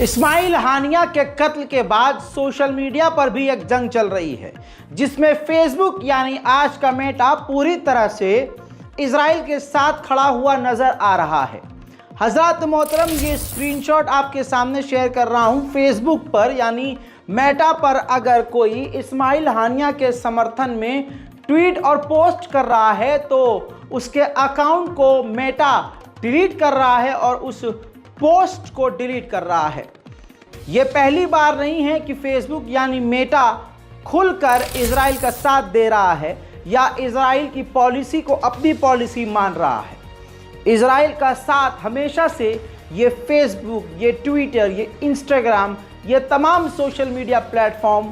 इस्माइल हानिया के कत्ल के बाद सोशल मीडिया पर भी एक जंग चल रही है, जिसमें फेसबुक यानी आज का मेटा पूरी तरह से इजराइल के साथ खड़ा हुआ नजर आ रहा है। हजरत मोहतरम, ये स्क्रीनशॉट आपके सामने शेयर कर रहा हूं। फेसबुक पर यानी मेटा पर अगर कोई इस्माइल हानिया के समर्थन में ट्वीट और पोस्ट कर रहा है तो उसके अकाउंट को मेटा डिलीट कर रहा है और उस पोस्ट को डिलीट कर रहा है। यह पहली बार नहीं है कि फेसबुक यानी मेटा खुलकर इजराइल का साथ दे रहा है या इजराइल की पॉलिसी को अपनी पॉलिसी मान रहा है। इजराइल का साथ हमेशा से ये फेसबुक, ये ट्विटर, ये इंस्टाग्राम, ये तमाम सोशल मीडिया प्लेटफॉर्म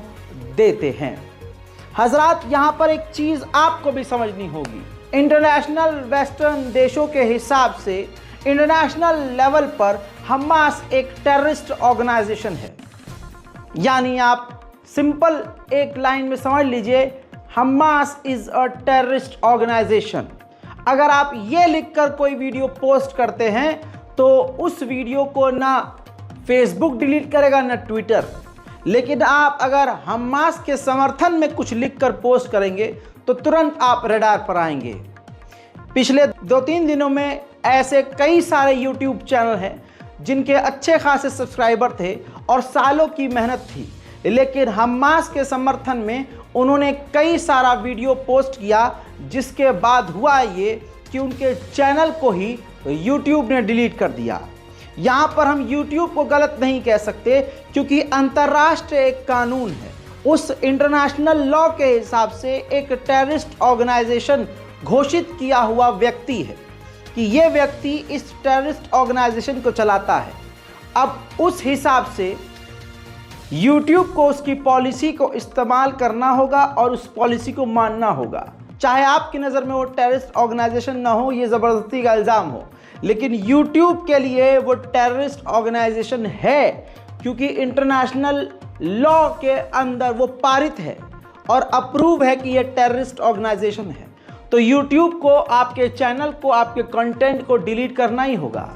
देते हैं। हजरात, यहाँ पर एक चीज़ आपको भी समझनी होगी। इंटरनेशनल वेस्टर्न देशों के हिसाब से इंटरनेशनल लेवल पर हमास एक टेररिस्ट ऑर्गेनाइजेशन है। यानी आप सिंपल एक लाइन में समझ लीजिए, Hamas is a terrorist organisation. अगर आप ये लिखकर कोई वीडियो पोस्ट करते हैं तो उस वीडियो को ना फेसबुक डिलीट करेगा ना ट्विटर, लेकिन आप अगर हमास के समर्थन में कुछ लिखकर पोस्ट करेंगे तो तुरंत आप रडार पर आएंगे। पिछले 2-3 दिनों में ऐसे कई सारे यूट्यूब चैनल हैं जिनके अच्छे खासे सब्सक्राइबर थे और सालों की मेहनत थी, लेकिन हमास के समर्थन में उन्होंने कई सारा वीडियो पोस्ट किया, जिसके बाद हुआ ये कि उनके चैनल को ही यूट्यूब ने डिलीट कर दिया। यहाँ पर हम यूट्यूब को गलत नहीं कह सकते क्योंकि अंतर्राष्ट्रीय एक कानून है। उस इंटरनेशनल लॉ के हिसाब से एक टेररिस्ट ऑर्गेनाइजेशन घोषित किया हुआ व्यक्ति है कि ये व्यक्ति इस टेररिस्ट ऑर्गेनाइजेशन को चलाता है। अब उस हिसाब से YouTube को उसकी पॉलिसी को इस्तेमाल करना होगा और उस पॉलिसी को मानना होगा, चाहे आपकी नज़र में वो टेररिस्ट ऑर्गेनाइजेशन ना हो, ये ज़बरदस्ती का इल्ज़ाम हो, लेकिन YouTube के लिए वो टेररिस्ट ऑर्गेनाइजेशन है क्योंकि इंटरनेशनल लॉ के अंदर वो पारित है और अप्रूव है कि ये टेररिस्ट ऑर्गेनाइजेशन है। तो YouTube को आपके चैनल को, आपके कंटेंट को डिलीट करना ही होगा।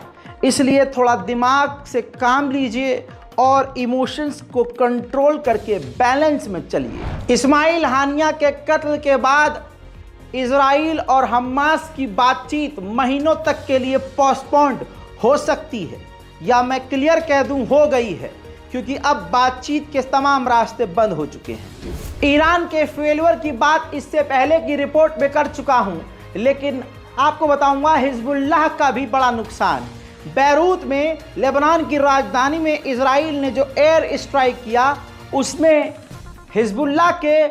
इसलिए थोड़ा दिमाग से काम लीजिए और इमोशंस को कंट्रोल करके बैलेंस में चलिए। इस्माइल हानिया के कत्ल के बाद इजराइल और हमास की बातचीत महीनों तक के लिए पोस्टपोन्ड हो सकती है, या मैं क्लियर कह दूं हो गई है, क्योंकि अब बातचीत के तमाम रास्ते बंद हो चुके हैं। ईरान के फेलियर की बात इससे पहले की रिपोर्ट में कर चुका हूं, लेकिन आपको बताऊंगा हिजबुल्लाह का भी बड़ा नुकसान। बैरूत में, लेबनान की राजधानी में इजराइल ने जो एयर स्ट्राइक किया, उसमें हिजबुल्लाह के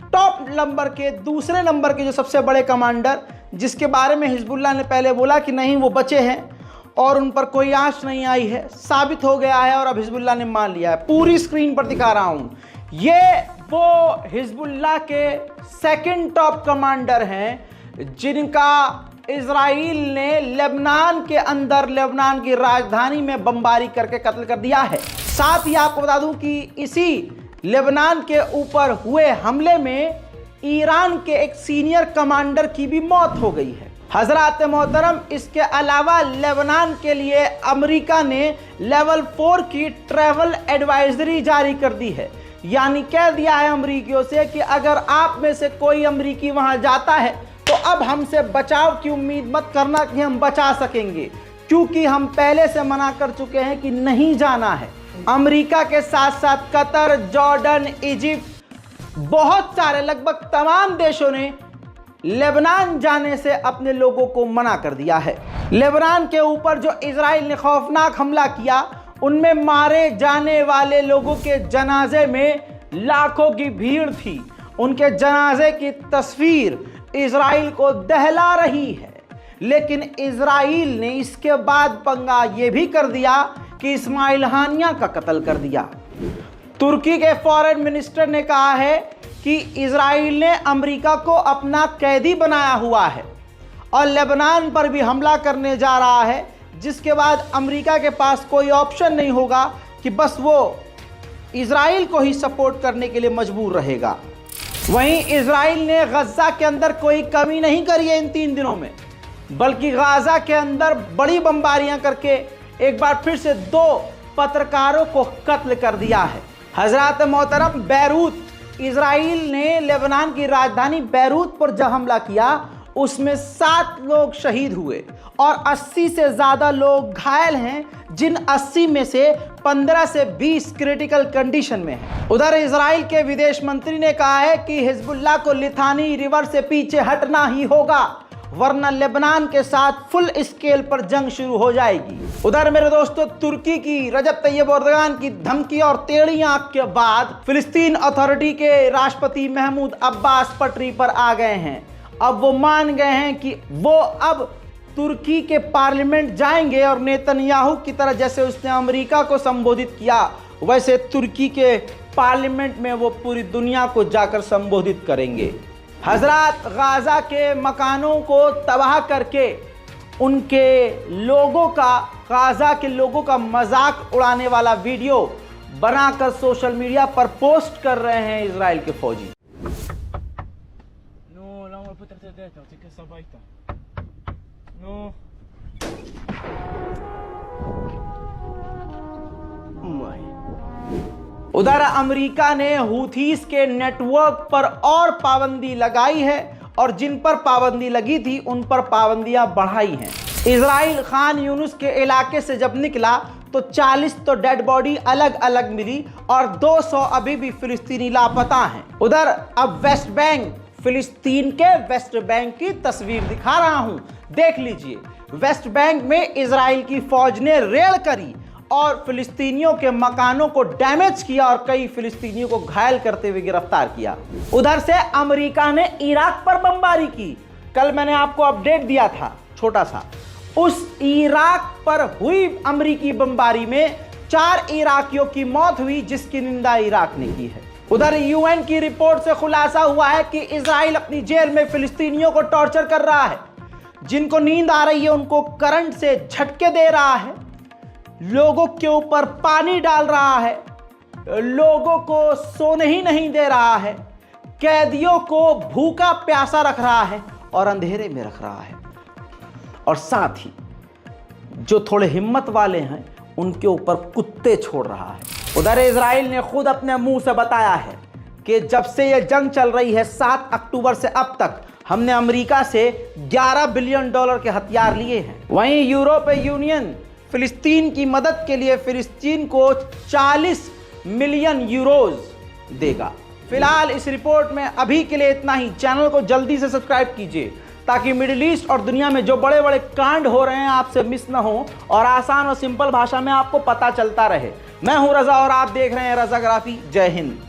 टॉप नंबर के, दूसरे नंबर के जो सबसे बड़े कमांडर, जिसके बारे में हिजबुल्लाह ने पहले बोला कि नहीं वो बचे हैं और उन पर कोई आंच नहीं आई है, साबित हो गया है और अब हिजबुल्लाह ने मान लिया है। पूरी स्क्रीन पर दिखा रहा हूं, ये वो हिजबुल्लाह के सेकंड टॉप कमांडर हैं जिनका इजराइल ने लेबनान के अंदर, लेबनान की राजधानी में बमबारी करके कत्ल कर दिया है। साथ ही आपको बता दूं कि इसी लेबनान के ऊपर हुए हमले में ईरान के एक सीनियर कमांडर की भी मौत हो गई है। हजरत मोहतरम, इसके अलावा लेबनान के लिए अमेरिका ने लेवल 4 की ट्रैवल एडवाइजरी जारी कर दी है। यानी कह दिया है अमेरिकियों से कि अगर आप में से कोई अमेरिकी वहां जाता है तो अब हमसे बचाव की उम्मीद मत करना कि हम बचा सकेंगे, क्योंकि हम पहले से मना कर चुके हैं कि नहीं जाना है। अमेरिका के साथ साथ कतर, जॉर्डन, इजिप्ट, बहुत सारे, लगभग तमाम देशों ने लेबनान जाने से अपने लोगों को मना कर दिया है। लेबनान के ऊपर जो इजराइल ने खौफनाक हमला किया, उनमें मारे जाने वाले लोगों के जनाजे में लाखों की भीड़ थी। उनके जनाजे की तस्वीर इजराइल को दहला रही है, लेकिन इजराइल ने इसके बाद पंगा ये भी कर दिया कि इस्माइल हानिया का कत्ल कर दिया। तुर्की के फॉरेन मिनिस्टर ने कहा है कि इजराइल ने अमेरिका को अपना कैदी बनाया हुआ है और लेबनान पर भी हमला करने जा रहा है, जिसके बाद अमेरिका के पास कोई ऑप्शन नहीं होगा कि बस वो इजराइल को ही सपोर्ट करने के लिए मजबूर रहेगा। वहीं इजराइल ने गजा के अंदर कोई कमी नहीं करी है इन 3 दिनों में, बल्कि गाजा के अंदर बड़ी बमबारियां करके एक बार फिर से 2 पत्रकारों को कत्ल कर दिया है। हजरत मोहतरम, बैरूत, इजराइल ने लेबनान की राजधानी बैरूत पर जब हमला किया उसमें 7 लोग शहीद हुए और 80 से ज़्यादा लोग घायल हैं, जिन 80 में से 15 से 20 क्रिटिकल कंडीशन में हैं। उधर इजराइल के विदेश मंत्री ने कहा है कि हिजबुल्लाह को लिथानी रिवर से पीछे हटना ही होगा, वरना लेबनान के साथ फुल स्केल पर जंग शुरू हो जाएगी। उधर मेरे दोस्तों, तुर्की की रजब तैयब एर्दोगान की धमकी और टेढ़ी आंख के बाद फिलिस्तीन अथॉरिटी के राष्ट्रपति महमूद अब्बास पटरी पर आ गए हैं। अब वो मान गए हैं कि वो अब तुर्की के पार्लियामेंट जाएंगे और नेतन्याहू की तरह जैसे उसने अमेरिका को संबोधित किया वैसे तुर्की के पार्लियामेंट में वो पूरी दुनिया को जाकर संबोधित करेंगे। हजरत, गाजा के मकानों को तबाह करके उनके लोगों का, गाजा के लोगों का मजाक उड़ाने वाला वीडियो बनाकर सोशल मीडिया पर पोस्ट कर रहे हैं इजराइल के फौजी। उधर अमेरिका ने हूथीस के नेटवर्क पर और पाबंदी लगाई है और जिन पर पाबंदी लगी थी उन पर पाबंदियां बढ़ाई हैं। इजराइल खान यूनुस के इलाके से जब निकला तो 40 तो डेड बॉडी अलग अलग मिली और 200 अभी भी फिलिस्तीनी लापता हैं। उधर अब वेस्ट बैंक, फिलिस्तीन के वेस्ट बैंक की तस्वीर दिखा रहा हूं, देख लीजिए। वेस्ट बैंक में इजराइल की फौज ने रेड करी और फिलिस्तीनियों के मकानों को डैमेज किया और कई फिलिस्तीनियों को घायल करते हुए गिरफ्तार किया। उधर से अमेरिका ने इराक पर बमबारी की। कल मैंने आपको अपडेट दिया था छोटा सा। उस इराक पर हुई अमेरिकी बमबारी में 4 इराकियों की मौत हुई, जिसकी निंदा इराक ने की है। उधर यूएन की रिपोर्ट से खुलासा हुआ है कि इजराइल अपनी जेल में फिलिस्तीनियों को टॉर्चर कर रहा है। जिनको नींद आ रही है उनको करंट से झटके दे रहा है, लोगों के ऊपर पानी डाल रहा है, लोगों को सोने ही नहीं दे रहा है, कैदियों को भूखा प्यासा रख रहा है और अंधेरे में रख रहा है, और साथ ही जो थोड़े हिम्मत वाले हैं उनके ऊपर कुत्ते छोड़ रहा है। उधर इजराइल ने खुद अपने मुंह से बताया है कि जब से ये जंग चल रही है 7 अक्टूबर से अब तक हमने अमेरिका से $11 बिलियन के हथियार लिए हैं। वहीं यूरोपीय यूनियन फिलिस्तीन की मदद के लिए फिलिस्तीन को 40 मिलियन यूरोज देगा। फिलहाल इस रिपोर्ट में अभी के लिए इतना ही। चैनल को जल्दी से सब्सक्राइब कीजिए ताकि मिडिल ईस्ट और दुनिया में जो बड़े बड़े कांड हो रहे हैं आपसे मिस ना हो और आसान और सिंपल भाषा में आपको पता चलता रहे। मैं हूं रजा और आप देख रहे हैं रजाग्राफी। जय हिंद।